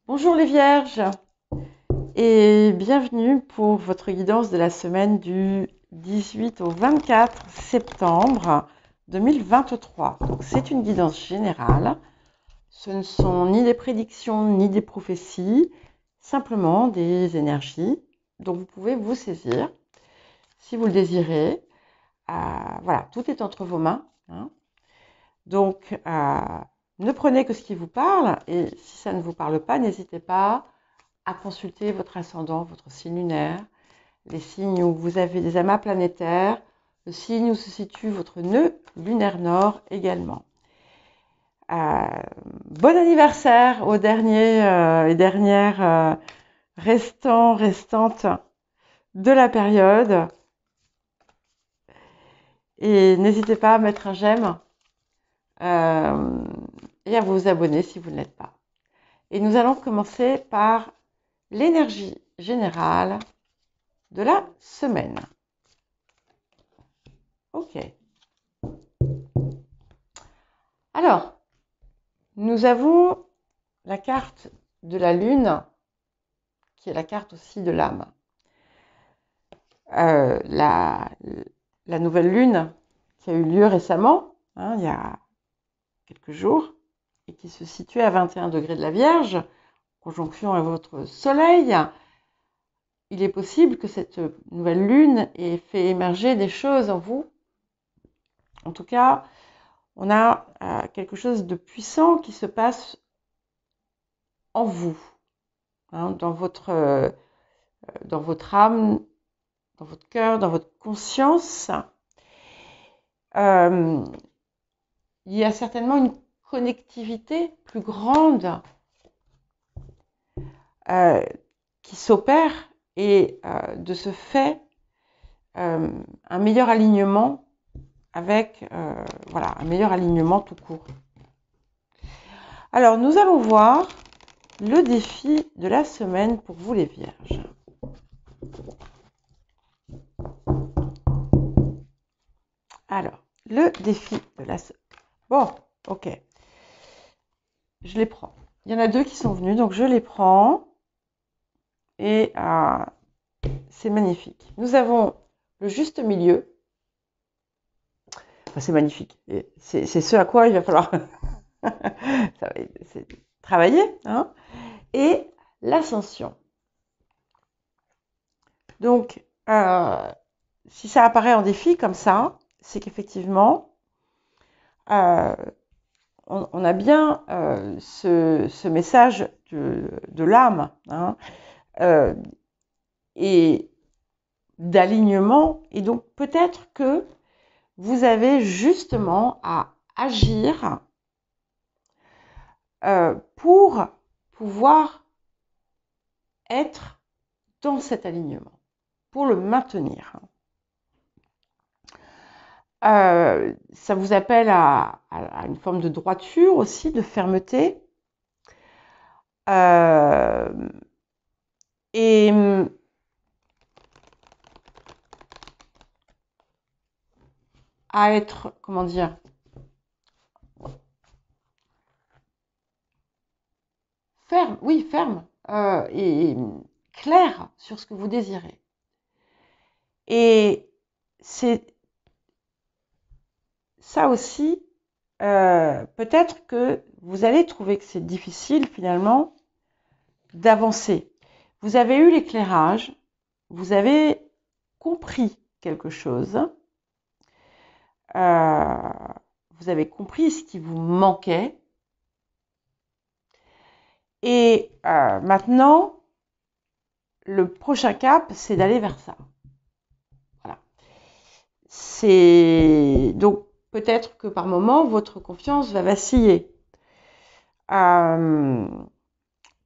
Bonjour les vierges et bienvenue pour votre guidance de la semaine du 18 au 24 septembre 2023. Donc c'est une guidance générale, ce ne sont ni des prédictions ni des prophéties, simplement des énergies dont vous pouvez vous saisir si vous le désirez. Voilà, tout est entre vos mains, hein. Donc ne prenez que ce qui vous parle et si ça ne vous parle pas, n'hésitez pas à consulter votre ascendant, votre signe lunaire, les signes où vous avez des amas planétaires, le signe où se situe votre nœud lunaire nord également. Bon anniversaire aux derniers et dernières restantes de la période. Et n'hésitez pas à mettre un j'aime et à vous abonner si vous ne l'êtes pas. Et nous allons commencer par l'énergie générale de la semaine. Ok. Alors, nous avons la carte de la lune, qui est la carte aussi de l'âme. La nouvelle lune qui a eu lieu récemment, il y a quelques jours, et qui se situe à 21 degrés de la Vierge, conjonction à votre soleil, il est possible que cette nouvelle lune ait fait émerger des choses en vous. En tout cas, on a quelque chose de puissant qui se passe en vous, dans votre âme, dans votre cœur, dans votre conscience. Il y a certainement une connectivité plus grande qui s'opère et de ce fait, un meilleur alignement avec, un meilleur alignement tout court. Alors, nous allons voir le défi de la semaine pour vous les vierges. Alors, le défi de la semaine. Bon, ok. Je les prends. Il y en a deux qui sont venus, donc je les prends. Et c'est magnifique. Nous avons le juste milieu. Enfin, c'est magnifique. C'est ce à quoi il va falloir travailler. Et l'ascension. Donc, si ça apparaît en défi comme ça, c'est qu'effectivement, on a bien ce message de l'âme et d'alignement. Et donc, peut-être que vous avez justement à agir pour pouvoir être dans cet alignement, pour le maintenir. Ça vous appelle à une forme de droiture aussi, de fermeté. Et à être, comment dire, ferme, oui, ferme et clair sur ce que vous désirez. Et c'est ça aussi, peut-être que vous allez trouver que c'est difficile finalement d'avancer. Vous avez eu l'éclairage, vous avez compris quelque chose, vous avez compris ce qui vous manquait, et maintenant, le prochain cap, c'est d'aller vers ça. Voilà. C'est donc peut-être que par moment, votre confiance va vaciller.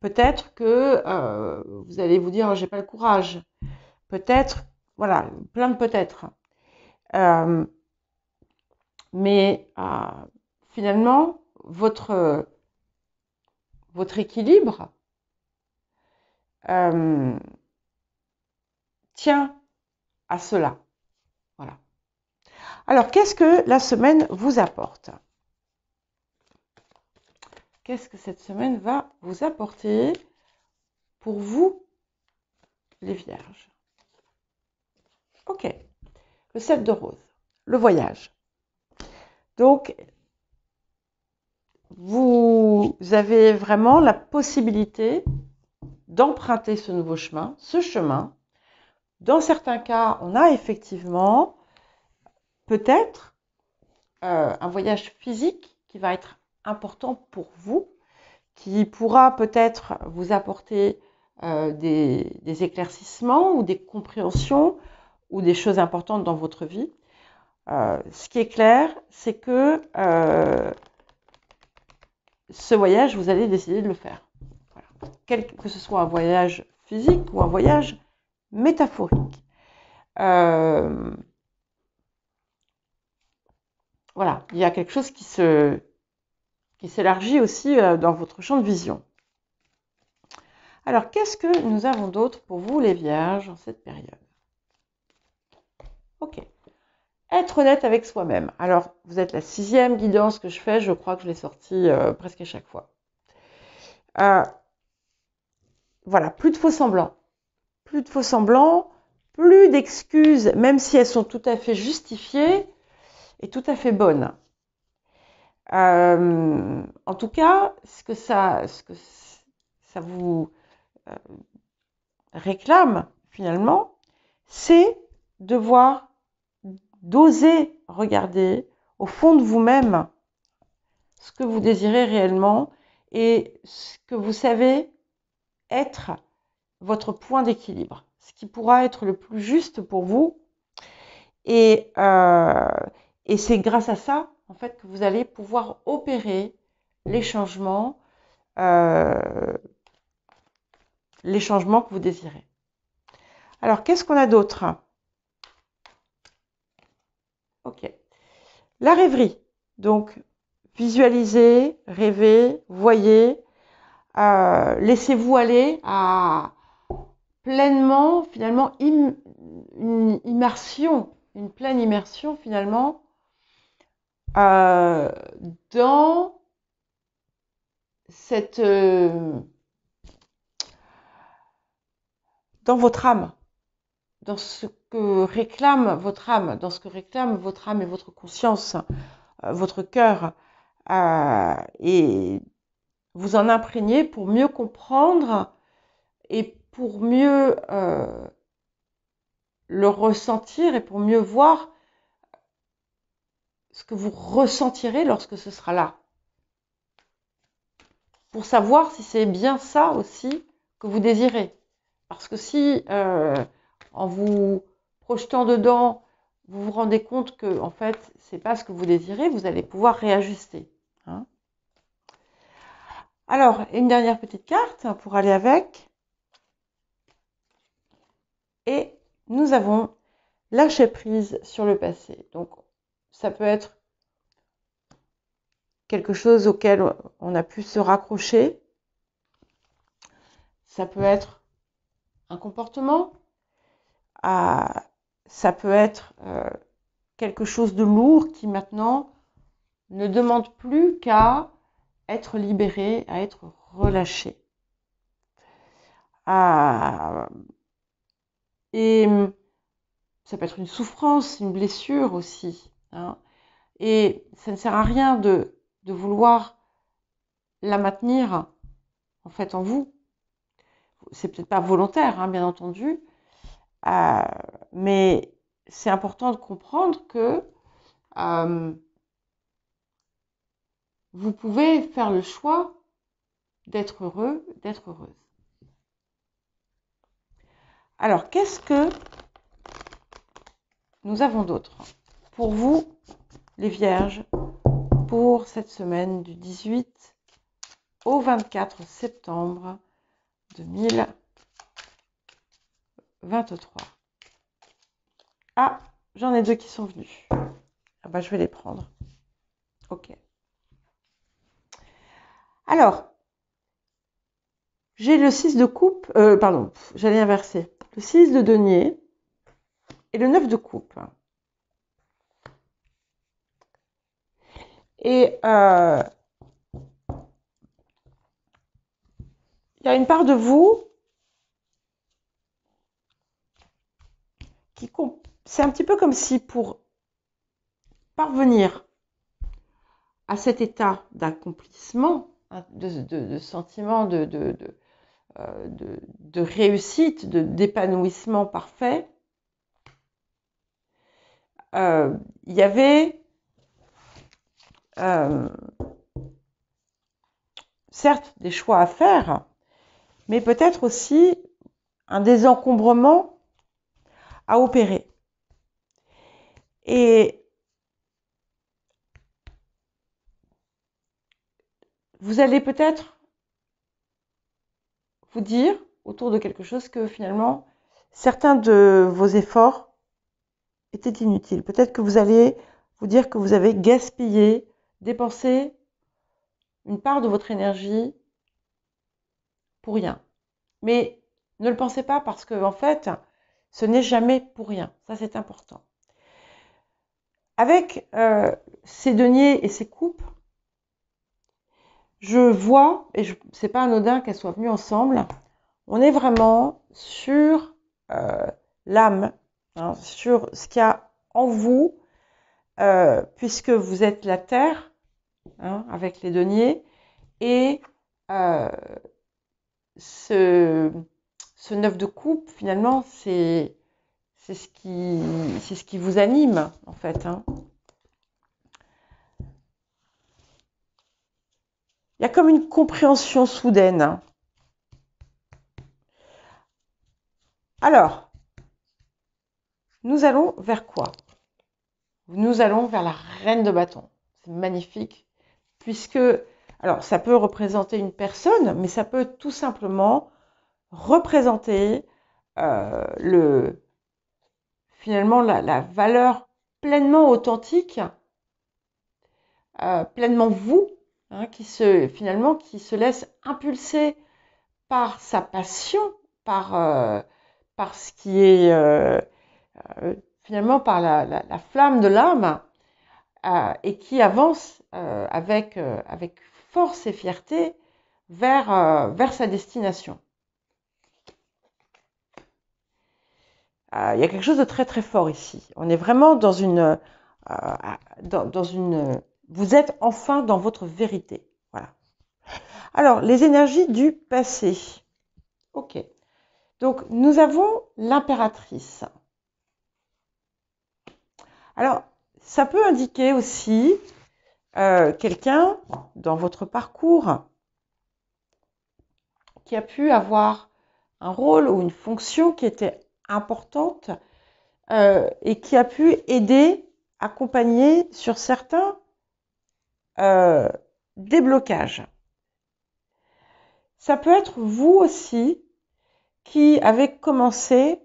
Peut-être que vous allez vous dire, j'ai pas le courage. Peut-être, voilà, plein de peut-être. Mais finalement, votre équilibre tient à cela. Voilà. Alors, qu'est-ce que la semaine vous apporte ? Qu'est-ce que cette semaine va vous apporter pour vous, les vierges. Ok. Le 7 de rose. Le voyage. Donc, vous avez vraiment la possibilité d'emprunter ce nouveau chemin, ce chemin. Dans certains cas, on a effectivement peut-être un voyage physique qui va être important pour vous, qui pourra peut-être vous apporter des éclaircissements ou des compréhensions ou des choses importantes dans votre vie. Ce qui est clair, c'est que ce voyage, vous allez décider de le faire. Voilà. Que ce soit un voyage physique ou un voyage métaphorique. Voilà, il y a quelque chose qui s'élargit aussi dans votre champ de vision. Alors, qu'est-ce que nous avons d'autre pour vous, les vierges, en cette période? Ok. Être honnête avec soi-même. Alors, vous êtes la 6e guidance que je fais. Je crois que je l'ai sortie presque à chaque fois. Voilà, plus de faux semblants. Plus de faux semblants, plus d'excuses, même si elles sont tout à fait justifiées et tout à fait bonnes. En tout cas, ce que ça vous réclame finalement, c'est d'oser regarder au fond de vous-même ce que vous désirez réellement et ce que vous savez être votre point d'équilibre, ce qui pourra être le plus juste pour vous. Et c'est grâce à ça, en fait, que vous allez pouvoir opérer les changements que vous désirez. Alors, qu'est-ce qu'on a d'autre? Ok. La rêverie. Donc, visualisez, rêvez, voyez, laissez-vous aller à pleinement, finalement, une immersion, une pleine immersion, finalement, dans dans votre âme, dans ce que réclame votre âme, dans ce que réclame votre âme et votre conscience, votre cœur, et vous en imprégner pour mieux comprendre et pour mieux le ressentir et pour mieux voir ce que vous ressentirez lorsque ce sera là. Pour savoir si c'est bien ça aussi que vous désirez. Parce que si, en vous projetant dedans, vous vous rendez compte que, en fait, c'est pas ce que vous désirez, vous allez pouvoir réajuster. Hein. Alors, une dernière petite carte pour aller avec. Et nous avons lâcher prise sur le passé. Donc, ça peut être quelque chose auquel on a pu se raccrocher. Ça peut être un comportement. Ça peut être quelque chose de lourd qui maintenant ne demande plus qu'à être libéré, à être relâché. Et ça peut être une souffrance, une blessure aussi. Hein. Et ça ne sert à rien de vouloir la maintenir en fait en vous. C'est peut-être pas volontaire, hein, bien entendu, mais c'est important de comprendre que vous pouvez faire le choix d'être heureux, d'être heureuse. Alors, qu'est-ce que nous avons d'autre pour vous, les vierges, pour cette semaine du 18 au 24 septembre 2023. Ah, j'en ai 2 qui sont venus. Ah bah, je vais les prendre. Ok. Alors, j'ai le 6 de coupe, pardon, j'allais inverser. Le 6 de denier et le 9 de coupe. Et il y a une part de vous c'est un petit peu comme si pour parvenir à cet état d'accomplissement, hein, de sentiment de réussite, d'épanouissement parfait, il y avait certes des choix à faire, mais peut-être aussi un désencombrement à opérer. Et vous allez peut-être vous dire autour de quelque chose que finalement certains de vos efforts étaient inutiles. Peut-être que vous allez vous dire que vous avez gaspillé, dépensé une part de votre énergie pour rien. Mais ne le pensez pas parce que en fait, ce n'est jamais pour rien. Ça, c'est important. Avec ces deniers et ces coupes, je vois, et c'est pas anodin qu'elles soient venues ensemble, on est vraiment sur l'âme, hein, sur ce qu'il y a en vous, puisque vous êtes la terre, hein, avec les deniers, et ce 9 de coupe, finalement, c'est ce qui vous anime, en fait. Hein. Il y a comme une compréhension soudaine. Hein. Alors, nous allons vers quoi? Nous allons vers la reine de bâton. C'est magnifique, puisque, alors, ça peut représenter une personne, mais ça peut tout simplement représenter finalement la valeur pleinement authentique, pleinement vous, hein, qui se laisse impulser par sa passion, par ce qui est finalement par la flamme de l'âme, et qui avance avec force et fierté vers sa destination. Il y a quelque chose de très très fort ici. On est vraiment dans une vous êtes enfin dans votre vérité. Voilà. Alors, les énergies du passé. Ok. Donc, nous avons l'impératrice. Alors, ça peut indiquer aussi quelqu'un dans votre parcours qui a pu avoir un rôle ou une fonction qui était importante et qui a pu aider, accompagner sur certains déblocages. Ça peut être vous aussi qui avez commencé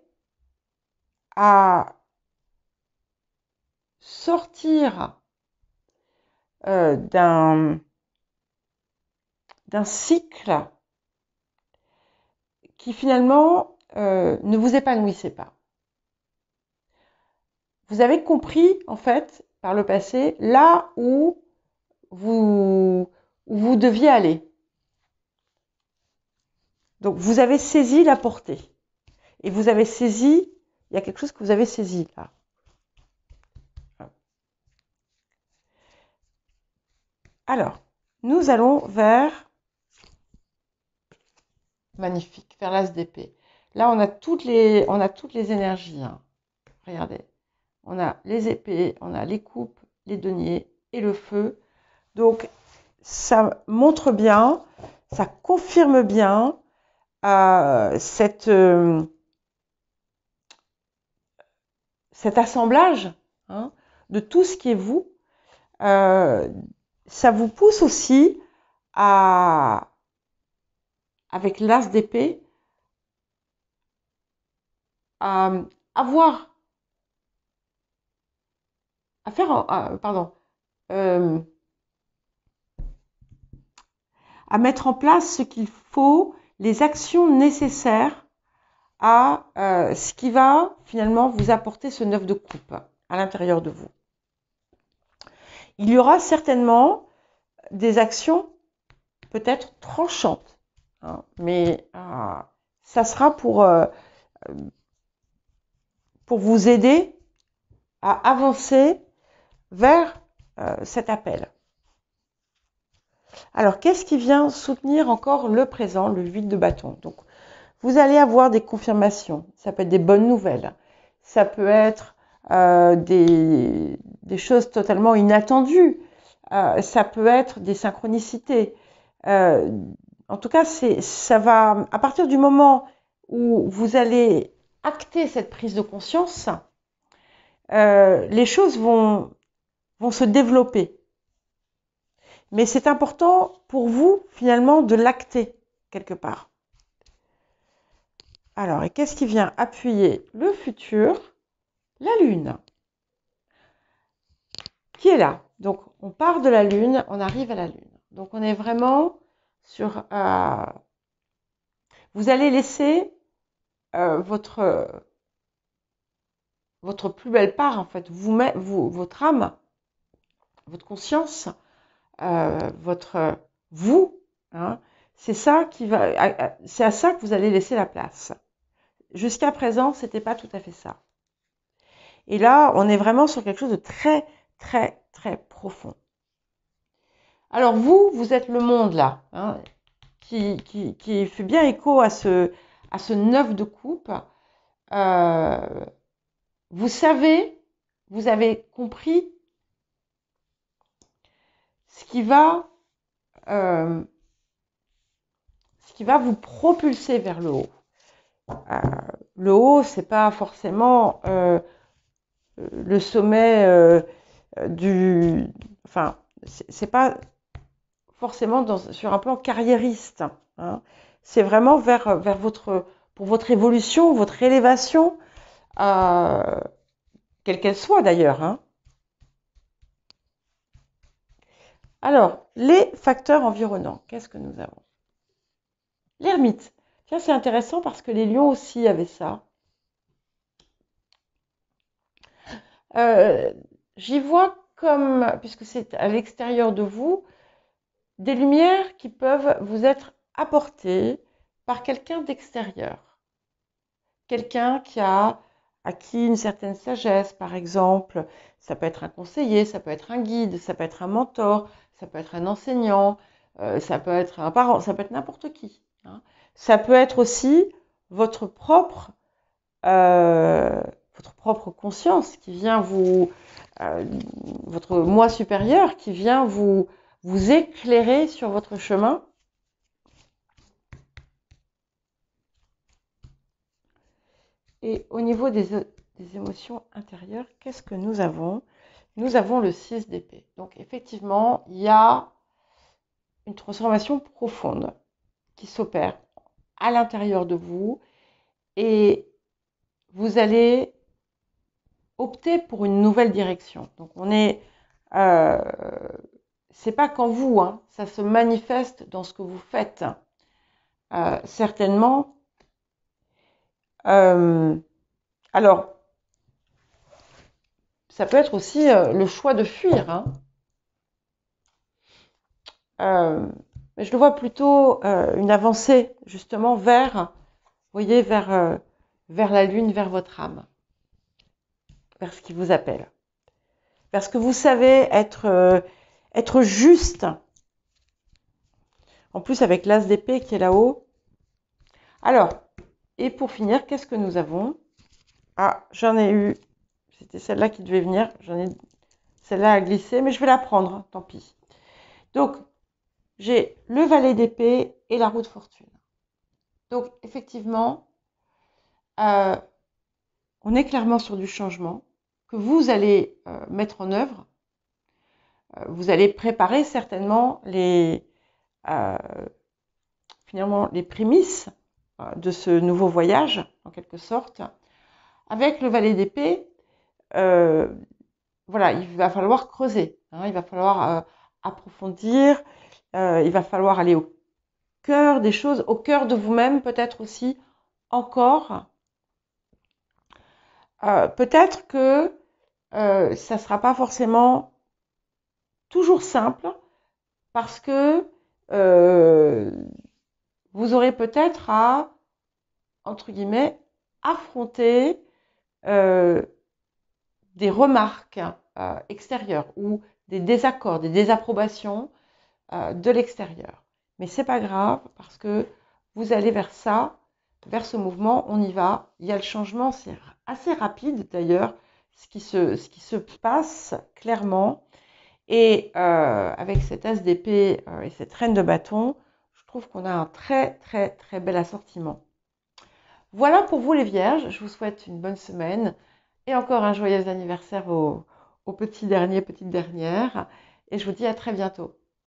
à sortir d'un cycle qui finalement ne vous épanouissait pas. Vous avez compris, en fait, par le passé, là où vous deviez aller. Donc, vous avez saisi la portée. Et vous avez saisi, il y a quelque chose que vous avez saisi là. Alors, nous allons vers, magnifique, vers l'as d'épée. Là, on a toutes les énergies. Hein. Regardez, on a les épées, on a les coupes, les deniers et le feu. Donc, ça montre bien, ça confirme bien cet assemblage, hein, de tout ce qui est vous. Ça vous pousse aussi avec l'as d'épée, à mettre en place ce qu'il faut, les actions nécessaires à ce qui va finalement vous apporter ce 9 de coupe à l'intérieur de vous. Il y aura certainement des actions peut-être tranchantes, hein, mais ça sera pour pour vous aider à avancer vers cet appel. Alors, qu'est-ce qui vient soutenir encore le présent, le 8 de bâton? Donc, vous allez avoir des confirmations. Ça peut être des bonnes nouvelles. Ça peut être des choses totalement inattendues. Ça peut être des synchronicités. En tout cas, ça va, à partir du moment où vous allez acter cette prise de conscience, les choses vont se développer. Mais c'est important pour vous, finalement, de l'acter quelque part. Alors, et qu'est-ce qui vient appuyer le futur? La Lune, qui est là. Donc, on part de la Lune, on arrive à la Lune. Donc, on est vraiment sur... vous allez laisser votre plus belle part, en fait, votre âme, votre conscience, votre vous, hein, c'est ça qui va, c'est à ça que vous allez laisser la place. Jusqu'à présent, c'était pas tout à fait ça. Et là, on est vraiment sur quelque chose de très, très, très profond. Alors vous êtes le monde là, hein, qui fait bien écho à ce 9 de coupe. Vous savez, vous avez compris ce qui va vous propulser vers le haut. Le haut, c'est pas forcément le sommet enfin, c'est pas forcément sur un plan carriériste. Hein. C'est vraiment pour votre évolution, votre élévation, quelle qu'elle soit d'ailleurs. Hein. Alors, les facteurs environnants, qu'est-ce que nous avons? L'ermite. Tiens, c'est intéressant parce que les lions aussi avaient ça. J'y vois comme, puisque c'est à l'extérieur de vous, des lumières qui peuvent vous être apportées par quelqu'un d'extérieur. Quelqu'un qui a acquis une certaine sagesse, par exemple. Ça peut être un conseiller, ça peut être un guide, ça peut être un mentor, ça peut être un enseignant, ça peut être un parent, ça peut être n'importe qui. Hein. Ça peut être aussi votre propre conscience qui vient votre moi supérieur qui vient vous éclairer sur votre chemin. Et au niveau des émotions intérieures, qu'est-ce que nous avons? Nous avons le 6 d'épée. Donc effectivement, il y a une transformation profonde qui s'opère à l'intérieur de vous et vous allez opter pour une nouvelle direction. Donc on est... c'est pas qu'en vous, hein, ça se manifeste dans ce que vous faites. Certainement. Alors, ça peut être aussi le choix de fuir. Hein. Mais je le vois plutôt une avancée justement vers, vous voyez, vers la lune, vers votre âme, vers ce qui vous appelle, vers ce que vous savez être juste. En plus avec l'as d'épée qui est là-haut. Alors, et pour finir, qu'est-ce que nous avons? Ah, j'en ai eu. C'était celle-là qui devait venir. J'en ai celle-là à glisser, mais je vais la prendre, tant pis. Donc, j'ai le valet d'épée et la roue de fortune. Donc, effectivement, on est clairement sur du changement que vous allez mettre en œuvre. Vous allez préparer certainement finalement les prémices de ce nouveau voyage, en quelque sorte. Avec le valet d'épée, voilà, il va falloir creuser, hein, il va falloir approfondir, il va falloir aller au cœur des choses, au cœur de vous-même peut-être aussi encore. Peut-être que ça ne sera pas forcément toujours simple parce que vous aurez peut-être à, entre guillemets, affronter euh, des remarques extérieures ou des désaccords, des désapprobations de l'extérieur. Mais c'est pas grave parce que vous allez vers ça, vers ce mouvement, on y va. Il y a le changement, c'est assez rapide d'ailleurs, ce qui se passe clairement. Et avec cet as d'épée et cette reine de bâton, je trouve qu'on a un très très très bel assortiment. Voilà pour vous les vierges, je vous souhaite une bonne semaine et encore un joyeux anniversaire aux petits derniers, petites dernières. Et je vous dis à très bientôt.